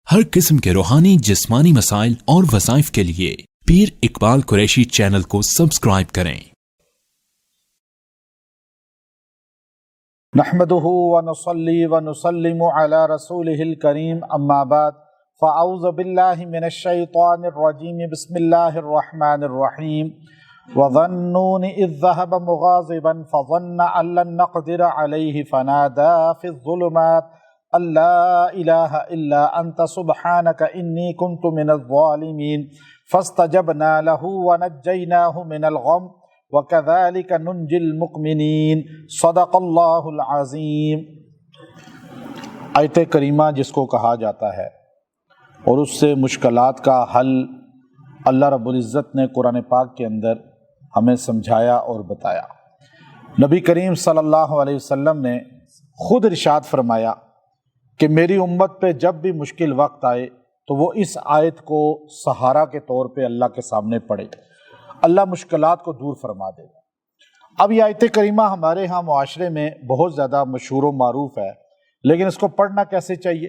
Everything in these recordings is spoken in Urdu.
ہر قسم کے روحانی جسمانی مسائل اور وظائف کے لیے پیر اقبال قریشی چینل کو سبسکرائب کریں۔ نحمده ونصلي ونسلم على رسوله الكريم اما بعد فاعوذ بالله من الشيطان الرجيم بسم الله الرحمن الرحيم وظنون اذ ذهب مغاضبا فظن ان لن نقدر عليه فنادى في الظلمات ان لا اله الا انت سبحانك اني كنت من الظالمين فاستجبنا له ونجيناه من الغم وَكَذَلِكَ نُنْجِي الْمُؤْمِنِينَ صدق اللہ العظیم۔ آیت کریمہ جس کو کہا جاتا ہے اور اس سے مشکلات کا حل اللہ رب العزت نے قرآن پاک کے اندر ہمیں سمجھایا اور بتایا۔ نبی کریم صلی اللہ علیہ وسلم نے خود ارشاد فرمایا کہ میری امت پہ جب بھی مشکل وقت آئے تو وہ اس آیت کو سہارا کے طور پہ اللہ کے سامنے پڑھے، اللہ مشکلات کو دور فرما دے گا۔ اب یہ آیت کریمہ ہمارے ہاں معاشرے میں بہت زیادہ مشہور و معروف ہے، لیکن اس کو پڑھنا کیسے چاہیے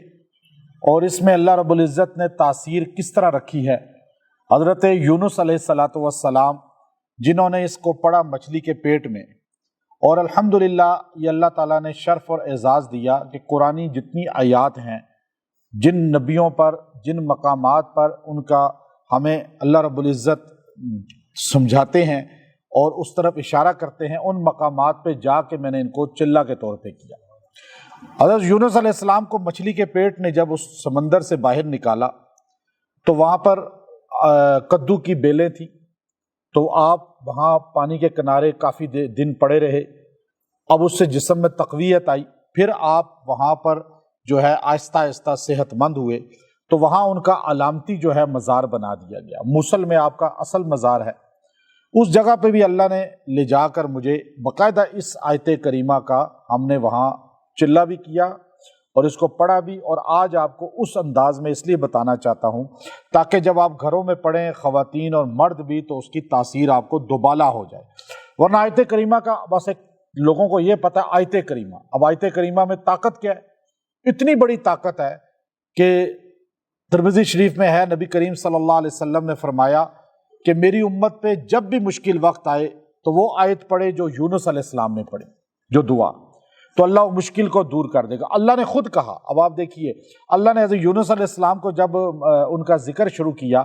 اور اس میں اللہ رب العزت نے تاثیر کس طرح رکھی ہے۔ حضرت یونس علیہ السلام جنہوں نے اس کو پڑھا مچھلی کے پیٹ میں، اور الحمدللہ یہ اللہ تعالیٰ نے شرف اور اعزاز دیا کہ قرآنی جتنی آیات ہیں، جن نبیوں پر جن مقامات پر ان کا ہمیں اللہ رب العزت سمجھاتے ہیں اور اس طرف اشارہ کرتے ہیں، ان مقامات پہ جا کے میں نے ان کو چلہ کے طور پہ کیا۔ حضرت یونس علیہ السلام کو مچھلی کے پیٹ نے جب اس سمندر سے باہر نکالا تو وہاں پر کدو کی بیلیں تھیں، تو آپ وہاں پانی کے کنارے کافی دن پڑے رہے۔ اب اس سے جسم میں تقویت آئی، پھر آپ وہاں پر جو ہے آہستہ آہستہ صحت مند ہوئے، تو وہاں ان کا علامتی جو ہے مزار بنا دیا گیا۔ موصل میں آپ کا اصل مزار ہے، اس جگہ پہ بھی اللہ نے لے جا کر مجھے باقاعدہ اس آیت کریمہ کا ہم نے وہاں چلہ بھی کیا اور اس کو پڑھا بھی، اور آج آپ کو اس انداز میں اس لیے بتانا چاہتا ہوں تاکہ جب آپ گھروں میں پڑھیں، خواتین اور مرد بھی، تو اس کی تاثیر آپ کو دوبالا ہو جائے۔ ورنہ آیت کریمہ کا بس ایک لوگوں کو یہ پتہ ہے آیت کریمہ، اب آیت کریمہ میں طاقت کیا ہے؟ اتنی بڑی طاقت ہے کہ ترمذی شریف میں ہے، نبی کریم صلی اللہ علیہ وسلم نے فرمایا کہ میری امت پہ جب بھی مشکل وقت آئے تو وہ آیت پڑھے جو یونس علیہ السلام نے پڑھی، جو دعا، تو اللہ مشکل کو دور کر دے گا۔ اللہ نے خود کہا، اب آپ دیکھیے اللہ نے حضرت یونس علیہ السلام کو جب ان کا ذکر شروع کیا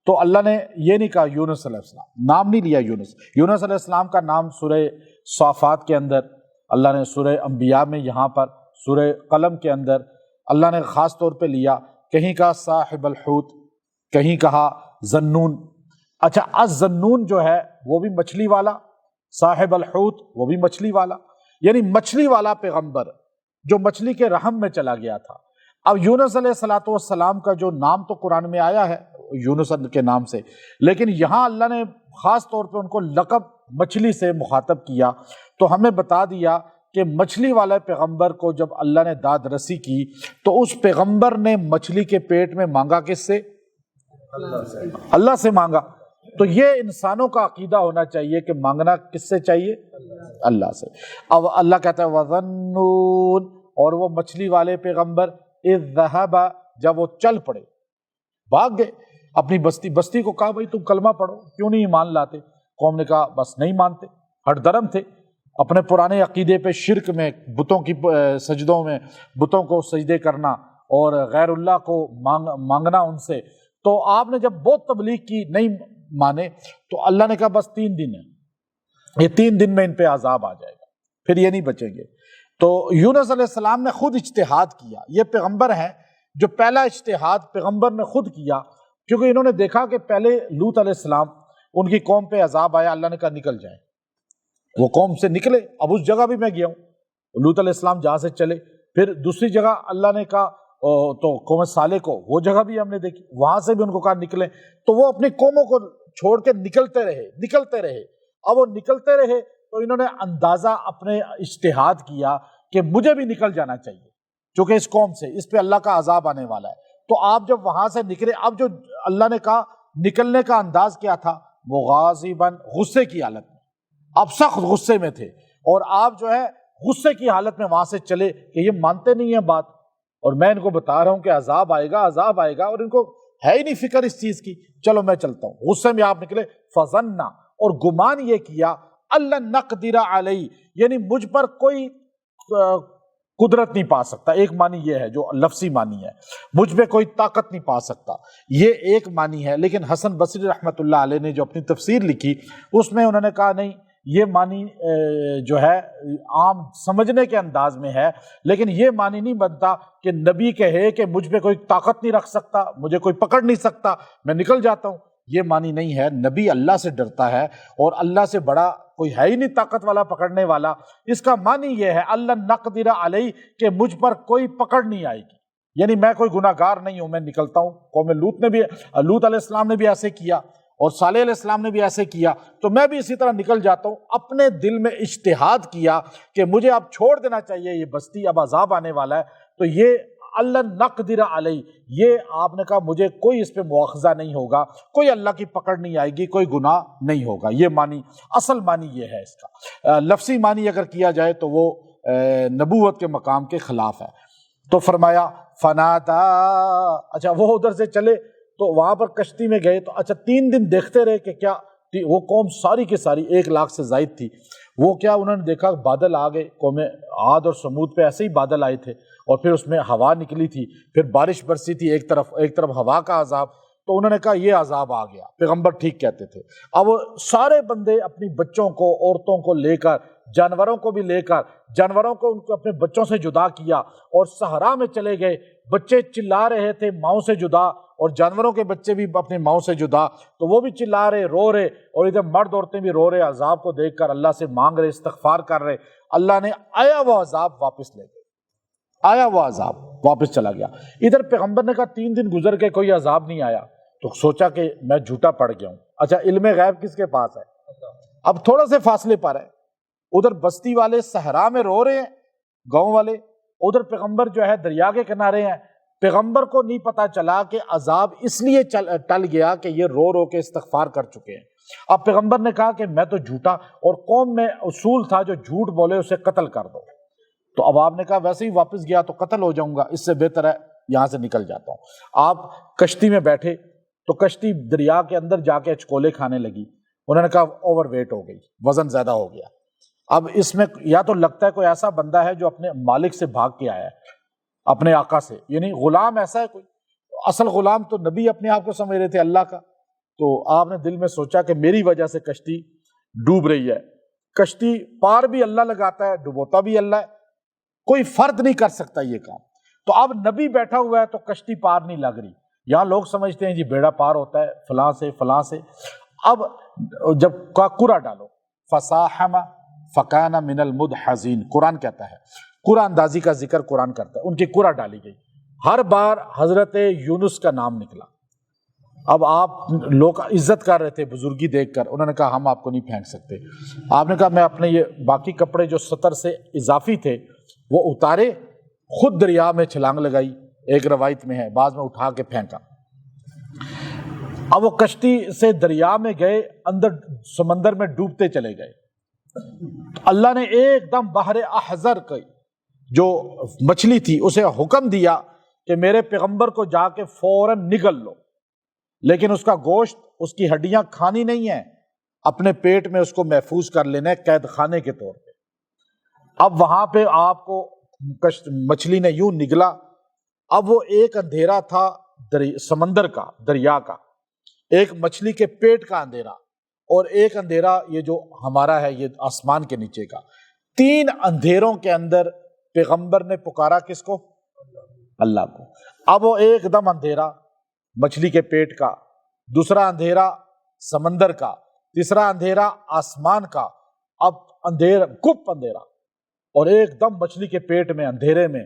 تو اللہ نے یہ نہیں کہا یونس علیہ السلام، نام نہیں لیا یونس علیہ السلام کا نام سورہ صافات کے اندر اللہ نے، سورہ انبیاء میں، یہاں پر سورہ قلم کے اندر اللہ نے خاص طور پہ لیا، کہیں کہا صاحب الحوت، کہیں کہا ذنون۔ اچھا، الذنون جو ہے وہ بھی مچھلی والا، صاحب الحوت وہ بھی مچھلی والا، یعنی مچھلی والا پیغمبر جو مچھلی کے رحم میں چلا گیا تھا۔ اب یونس علیہ السلام کا جو نام تو قرآن میں آیا ہے یونس کے نام سے، لیکن یہاں اللہ نے خاص طور پہ ان کو لقب مچھلی سے مخاطب کیا، تو ہمیں بتا دیا کہ مچھلی والے پیغمبر کو جب اللہ نے داد رسی کی تو اس پیغمبر نے مچھلی کے پیٹ میں مانگا کس سے؟ اللہ سے مانگا۔ تو یہ انسانوں کا عقیدہ ہونا چاہیے کہ مانگنا کس سے چاہیے؟ اللہ سے۔ اب اللہ کہتا ہے وَظَنُّونَ، اور وہ مچھلی والے پیغمبر اِذْ ذَهَبَ، جب وہ چل پڑے، بھاگ گئے اپنی بستی کو، کہا بھائی تم کلمہ پڑھو، کیوں نہیں ایمان لاتے؟ قوم نے کہا بس نہیں مانتے، ہٹ درم تھے اپنے پرانے عقیدے پہ، شرک میں، بتوں کی سجدوں میں، بتوں کو سجدے کرنا اور غیر اللہ کو مانگنا ان سے۔ تو آپ نے جب بہت تبلیغ کی، نہیں مانے، تو اللہ نے کہا بس 3 دن ہے، یہ 3 دن میں ان پہ عذاب آ جائے گا، پھر یہ نہیں بچیں گے۔ تو یونس علیہ السلام نے خود اجتہاد کیا، یہ پیغمبر ہیں جو پہلا اجتہاد پیغمبر نے خود کیا، کیونکہ انہوں نے دیکھا کہ پہلے لوط علیہ السلام ان کی قوم پہ عذاب آیا، اللہ نے کہا نکل جائیں، وہ قوم سے نکلے۔ اب اس جگہ بھی میں گیا ہوں، لوط علیہ السلام جہاں سے چلے، پھر دوسری جگہ اللہ نے کہا تو قوم صالح کو، وہ جگہ بھی ہم نے دیکھی، وہاں سے بھی ان کو کہا نکلیں، تو وہ اپنی قوموں کو چھوڑ کے نکلتے رہے۔ اب وہ نکلتے رہے تو انہوں نے اندازہ اپنے اجتہاد کیا کہ مجھے بھی نکل جانا چاہیے، چونکہ اس قوم سے اس پہ اللہ کا عذاب آنے والا ہے۔ تو آپ جب وہاں سے نکلے، اب جو اللہ نے کہا نکلنے کا انداز کیا تھا؟ مغاضباً، غصے کی حالت میں، آپ سخت غصے میں تھے، اور آپ جو ہے غصے کی حالت میں وہاں سے چلے کہ یہ مانتے نہیں ہیں بات، اور میں ان کو بتا رہا ہوں کہ عذاب آئے گا عذاب آئے گا، اور ان کو ہے ہی نہیں فکر اس چیز کی، چلو میں چلتا ہوں۔ غصے میں آپ نکلے، فظنّا، اور گمان یہ کیا، اللہ نقدر علیہ، یعنی مجھ پر کوئی قدرت نہیں پا سکتا، ایک معنی یہ ہے جو لفظی معنی ہے، مجھ پہ کوئی طاقت نہیں پا سکتا، یہ ایک معنی ہے۔ لیکن حسن بصری رحمۃ اللہ علیہ نے جو اپنی تفسیر لکھی اس میں انہوں نے کہا نہیں، یہ معنی جو ہے عام سمجھنے کے انداز میں ہے، لیکن یہ معنی نہیں بنتا کہ نبی کہے کہ مجھ پہ کوئی طاقت نہیں رکھ سکتا، مجھے کوئی پکڑ نہیں سکتا، میں نکل جاتا ہوں، یہ معنی نہیں ہے۔ نبی اللہ سے ڈرتا ہے اور اللہ سے بڑا کوئی ہے ہی نہیں طاقت والا پکڑنے والا۔ اس کا معنی یہ ہے اللہ نقدر علیہ، کہ مجھ پر کوئی پکڑ نہیں آئے گی، یعنی میں کوئی گناہ گار نہیں ہوں، میں نکلتا ہوں۔ قوم لوط علیہ السلام نے بھی ایسے کیا اور صالح علیہ السلام نے بھی ایسے کیا، تو میں بھی اسی طرح نکل جاتا ہوں۔ اپنے دل میں اجتہاد کیا کہ مجھے اب چھوڑ دینا چاہیے یہ بستی، اب عذاب آنے والا ہے، تو یہ اللہ نقدر علیہ، یہ آپ نے کہا مجھے کوئی اس پہ مواخذہ نہیں ہوگا، کوئی اللہ کی پکڑ نہیں آئے گی، کوئی گناہ نہیں ہوگا۔ یہ معنی، اصل معنی یہ ہے اس کا۔ لفظی معنی اگر کیا جائے تو وہ نبوت کے مقام کے خلاف ہے۔ تو فرمایا فنادا، اچھا وہ ادھر سے چلے تو وہاں پر کشتی میں گئے، تو اچھا 3 دن دیکھتے رہے کہ کیا، وہ قوم ساری کی ساری 1 لاکھ سے زائد تھی، وہ کیا انہوں نے دیکھا بادل آ گئے، قوم عاد اور سمود پہ ایسے ہی بادل آئے تھے، اور پھر اس میں ہوا نکلی تھی، پھر بارش برسی تھی، ایک طرف ہوا کا عذاب، تو انہوں نے کہا یہ عذاب آ گیا۔ پیغمبر ٹھیک کہتے تھے۔ اب سارے بندے اپنی بچوں کو، عورتوں کو لے کر، جانوروں کو بھی لے کر، جانوروں کو ان کو اپنے بچوں سے جدا کیا اور صحرا میں چلے گئے۔ بچے چلا رہے تھے ماؤں سے جدا، اور جانوروں کے بچے بھی اپنے ماؤں سے جدا، تو وہ بھی چلا رہے، رو رہے، اور ادھر مرد عورتیں بھی رو رہے، عذاب کو دیکھ کر اللہ سے مانگ رہے، استغفار کر رہے۔ اللہ نے آیا وہ عذاب واپس لے گئے، آیا وہ عذاب واپس چلا گیا۔ ادھر پیغمبر نے کہا 3 دن گزر کے کوئی عذاب نہیں آیا، تو سوچا کہ میں جھوٹا پڑ گیا ہوں۔ اچھا علم غیب کس کے پاس ہے؟ اب تھوڑے سے فاصلے پر ہے، ادھر بستی والے صحرا میں رو رہے ہیں، گاؤں والے، ادھر پیغمبر جو ہے دریا کے کنارے ہیں۔ پیغمبر کو نہیں پتا چلا کہ عذاب اس لیے ٹل گیا کہ یہ رو رو کے استغفار کر چکے ہیں۔ اب پیغمبر نے کہا کہ میں تو جھوٹا، اور قوم میں اصول تھا جو جھوٹ بولے اسے قتل کر دو، تو اب آپ نے کہا ویسے ہی واپس گیا تو قتل ہو جاؤں گا، اس سے بہتر ہے یہاں سے نکل جاتا ہوں۔ آپ کشتی میں بیٹھے تو کشتی دریا کے اندر جا کے چکولے کھانے لگی، انہوں نے کہا اوور ویٹ ہو گئی، وزن زیادہ ہو گیا۔ اب اس میں یا تو لگتا ہے کوئی ایسا بندہ ہے جو اپنے مالک سے بھاگ کے آیا ہے، اپنے آقا سے، یعنی غلام ایسا ہے کوئی، اصل غلام تو نبی اپنے آپ کو سمجھ رہے تھے اللہ کا، تو آپ نے دل میں سوچا کہ میری وجہ سے کشتی ڈوب رہی ہے۔ کشتی پار بھی اللہ لگاتا ہے، ڈبوتا بھی اللہ ہے، کوئی فرد نہیں کر سکتا یہ کام۔ تو اب نبی بیٹھا ہوا ہے تو کشتی پار نہیں لگ رہی، یہاں لوگ سمجھتے ہیں جی بیڑا پار ہوتا ہے فلاں سے فلاں سے۔ اب جب کرا ڈالو، فساہم فکان من المدحضین، قرآن کہتا ہے، قرآن اندازی کا ذکر قرآن کرتا ہے، ان کی کرا ڈالی گئی، ہر بار حضرت یونس کا نام نکلا۔ اب آپ لوگ عزت کر رہے تھے بزرگی دیکھ کر، انہوں نے کہا ہم آپ کو نہیں پھینک سکتے۔ آپ نے کہا میں اپنے یہ باقی کپڑے جو 70 سے اضافی تھے وہ اتارے، خود دریا میں چھلانگ لگائی، ایک روایت میں ہے، بعض میں اٹھا کے پھینکا۔ اب وہ کشتی سے دریا میں گئے، اندر سمندر میں ڈوبتے چلے گئے۔ اللہ نے ایک دم بحر احزر کی جو مچھلی تھی اسے حکم دیا کہ میرے پیغمبر کو جا کے فوراً نگل لو، لیکن اس کا گوشت، اس کی ہڈیاں کھانی نہیں ہیں، اپنے پیٹ میں اس کو محفوظ کر لینا ہے قید خانے کے طور پہ۔ اب وہاں پہ آپ کو مچھلی نے یوں نگلا، اب وہ ایک اندھیرا تھا سمندر کا، دریا کا، ایک مچھلی کے پیٹ کا اندھیرا، اور ایک اندھیرا یہ جو ہمارا ہے یہ آسمان کے نیچے کا۔ 3 اندھیروں کے اندر پیغمبر نے پکارا کس کو؟ اللہ کو۔ اب وہ ایک دم اندھیرا مچھلی کے پیٹ کا، دوسرا اندھیرا سمندر کا، تیسرا اندھیرا آسمان کا، اب اندھیرا گپ اندھیرا، اور ایک دم مچھلی کے پیٹ میں اندھیرے میں،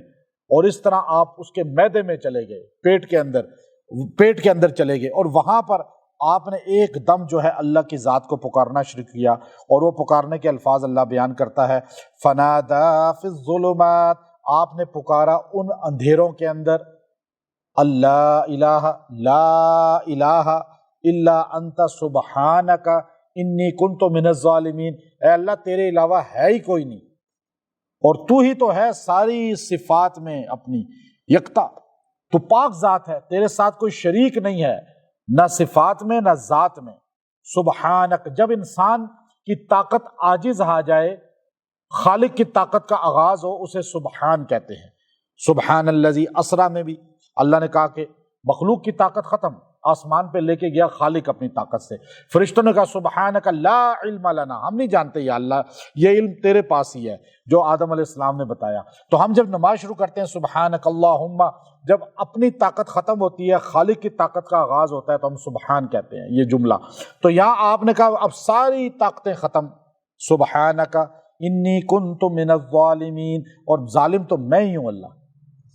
اور اس طرح آپ اس کے معدے میں چلے گئے، پیٹ کے اندر چلے گئے، اور وہاں پر آپ نے ایک دم جو ہے اللہ کی ذات کو پکارنا شروع کیا، اور وہ پکارنے کے الفاظ اللہ بیان کرتا ہے، فنادا فی الظلمات، آپ نے پکارا ان اندھیروں کے اندر، اللہ الہ لا الہ الا انت سبحانک انی کنت من الظالمین، اے اللہ تیرے علاوہ ہے ہی کوئی نہیں، اور تو ہی تو ہے ساری صفات میں اپنی یکتا، تو پاک ذات ہے، تیرے ساتھ کوئی شریک نہیں ہے، نہ صفات میں نہ ذات میں۔ سبحانک، جب انسان کی طاقت عاجز آ جائے، خالق کی طاقت کا آغاز ہو، اسے سبحان کہتے ہیں۔ سبحان الذی اسریٰ میں بھی اللہ نے کہا کہ مخلوق کی طاقت ختم، آسمان پہ لے کے گیا خالق اپنی طاقت سے۔ فرشتوں نے کہا سبحانک لا علم لنا، ہم نہیں جانتے یا اللہ، یہ علم تیرے پاس ہی ہے جو آدم علیہ السلام نے بتایا۔ تو ہم جب نماز شروع کرتے ہیں سبحانک اللہم، جب اپنی طاقت ختم ہوتی ہے، خالق کی طاقت کا آغاز ہوتا ہے، تو ہم سبحان کہتے ہیں یہ جملہ۔ تو یہاں آپ نے کہا اب ساری طاقتیں ختم، سبحانک انی کنت من الظالمین، اور ظالم تو میں ہی ہوں اللہ۔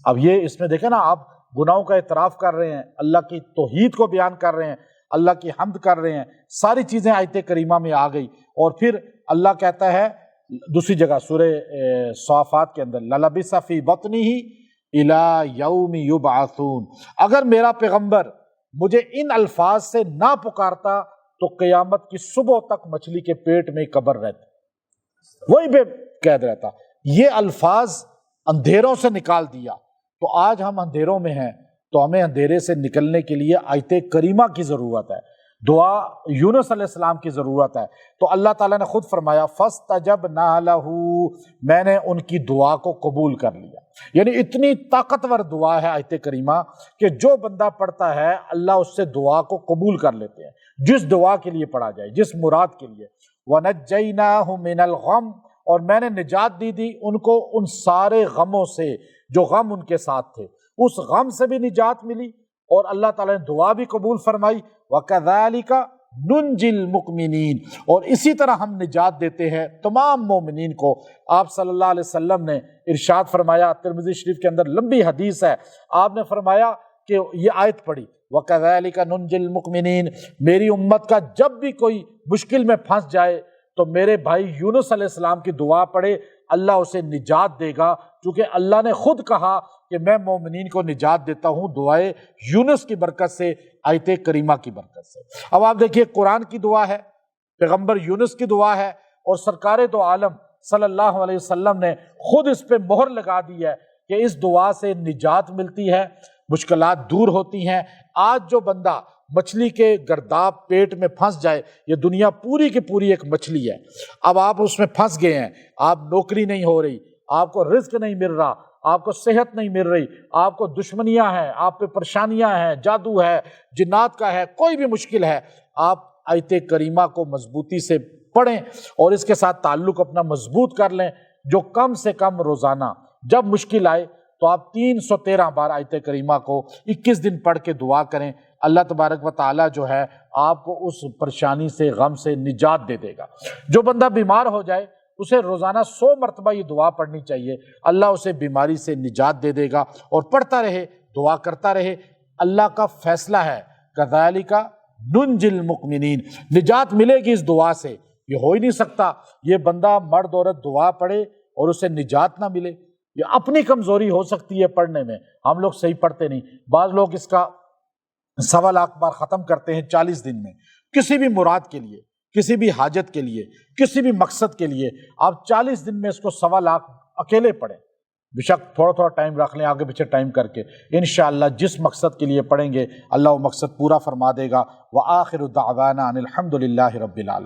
اب یہ اس میں دیکھیں نا، آپ گناہوں کا اعتراف کر رہے ہیں، اللہ کی توحید کو بیان کر رہے ہیں، اللہ کی حمد کر رہے ہیں، ساری چیزیں آیت کریمہ میں آ گئی۔ اور پھر اللہ کہتا ہے دوسری جگہ سورہ صافات کے اندر لَلَبِثَ فِي بَطْنِهِ إِلَى يَوْمِ يُبْعَثُونَ، اگر میرا پیغمبر مجھے ان الفاظ سے نہ پکارتا تو قیامت کی صبح تک مچھلی کے پیٹ میں قبر رہتا، وہی پہ قید رہتا۔ یہ الفاظ اندھیروں سے نکال دیا۔ تو آج ہم اندھیروں میں ہیں، تو ہمیں اندھیرے سے نکلنے کے لیے آیت کریمہ کی ضرورت ہے، دعا یونس علیہ السلام کی ضرورت ہے۔ تو اللہ تعالیٰ نے خود فرمایا فَاسْتَجَبْنَا لَهُ، میں نے ان کی دعا کو قبول کر لیا۔ یعنی اتنی طاقتور دعا ہے آیت کریمہ کہ جو بندہ پڑھتا ہے اللہ اس سے دعا کو قبول کر لیتے ہیں، جس دعا کے لیے پڑھا جائے، جس مراد کے لیے۔ وَنَجَّيْنَاهُ مِنَ الْغَمِّ، اور میں نے نجات دی ان کو ان سارے غموں سے جو غم ان کے ساتھ تھے، اس غم سے بھی نجات ملی، اور اللہ تعالیٰ نے دعا بھی قبول فرمائی۔ وَكَذَلِكَ نُنْجِي الْمُؤْمِنِينَ، اور اسی طرح ہم نجات دیتے ہیں تمام مومنین کو۔ آپ صلی اللہ علیہ وسلم نے ارشاد فرمایا، ترمذی شریف کے اندر لمبی حدیث ہے، آپ نے فرمایا کہ یہ آیت پڑھی وَكَذَلِكَ نُنْجِي الْمُؤْمِنِينَ، میری امت کا جب بھی کوئی مشکل میں پھنس جائے تو میرے بھائی یونس علیہ السلام کی دعا پڑھے، اللہ اسے نجات دے گا، کیونکہ اللہ نے خود کہا کہ میں مومنین کو نجات دیتا ہوں دعائے یونس کی برکت سے، آیت کریمہ کی برکت سے۔ اب آپ دیکھیے قرآن کی دعا ہے، پیغمبر یونس کی دعا ہے، اور سرکار دو عالم صلی اللہ علیہ وسلم نے خود اس پہ مہر لگا دی ہے کہ اس دعا سے نجات ملتی ہے، مشکلات دور ہوتی ہیں۔ آج جو بندہ مچھلی کے گرداب پیٹ میں پھنس جائے، یہ دنیا پوری کی پوری ایک مچھلی ہے، اب آپ اس میں پھنس گئے ہیں، آپ نوکری نہیں ہو رہی، آپ کو رزق نہیں مل رہا، آپ کو صحت نہیں مل رہی، آپ کو دشمنیاں ہیں، آپ پہ پریشانیاں ہیں، جادو ہے، جنات کا ہے، کوئی بھی مشکل ہے، آپ آیت کریمہ کو مضبوطی سے پڑھیں اور اس کے ساتھ تعلق اپنا مضبوط کر لیں، جو کم سے کم روزانہ جب مشکل آئے تو آپ 313 بار آیت کریمہ کو 21 دن پڑھ کے دعا کریں، اللہ تبارک و تعالیٰ جو ہے آپ کو اس پریشانی سے، غم سے نجات دے دے گا۔ جو بندہ بیمار ہو جائے اسے روزانہ 100 مرتبہ یہ دعا پڑھنی چاہیے، اللہ اسے بیماری سے نجات دے دے گا، اور پڑھتا رہے، دعا کرتا رہے، اللہ کا فیصلہ ہے۔ کذالک ننجی المؤمنین، نجات ملے گی اس دعا سے، یہ ہو ہی نہیں سکتا یہ بندہ مرد عورت دعا پڑھے اور اسے نجات نہ ملے۔ یہ اپنی کمزوری ہو سکتی ہے پڑھنے میں، ہم لوگ صحیح پڑھتے نہیں، بعض لوگ اس کا 1.25 لاکھ بار ختم کرتے ہیں 40 دن میں، کسی بھی مراد کے لیے، کسی بھی حاجت کے لیے، کسی بھی مقصد کے لیے۔ آپ 40 دن میں اس کو 1.25 لاکھ اکیلے پڑھیں، بے شک تھوڑا تھوڑا ٹائم رکھ لیں، آگے پیچھے ٹائم کر کے، انشاءاللہ جس مقصد کے لیے پڑھیں گے اللہ وہ مقصد پورا فرما دے گا۔ وآخر دعوانا ان الحمد للہ رب العالمین۔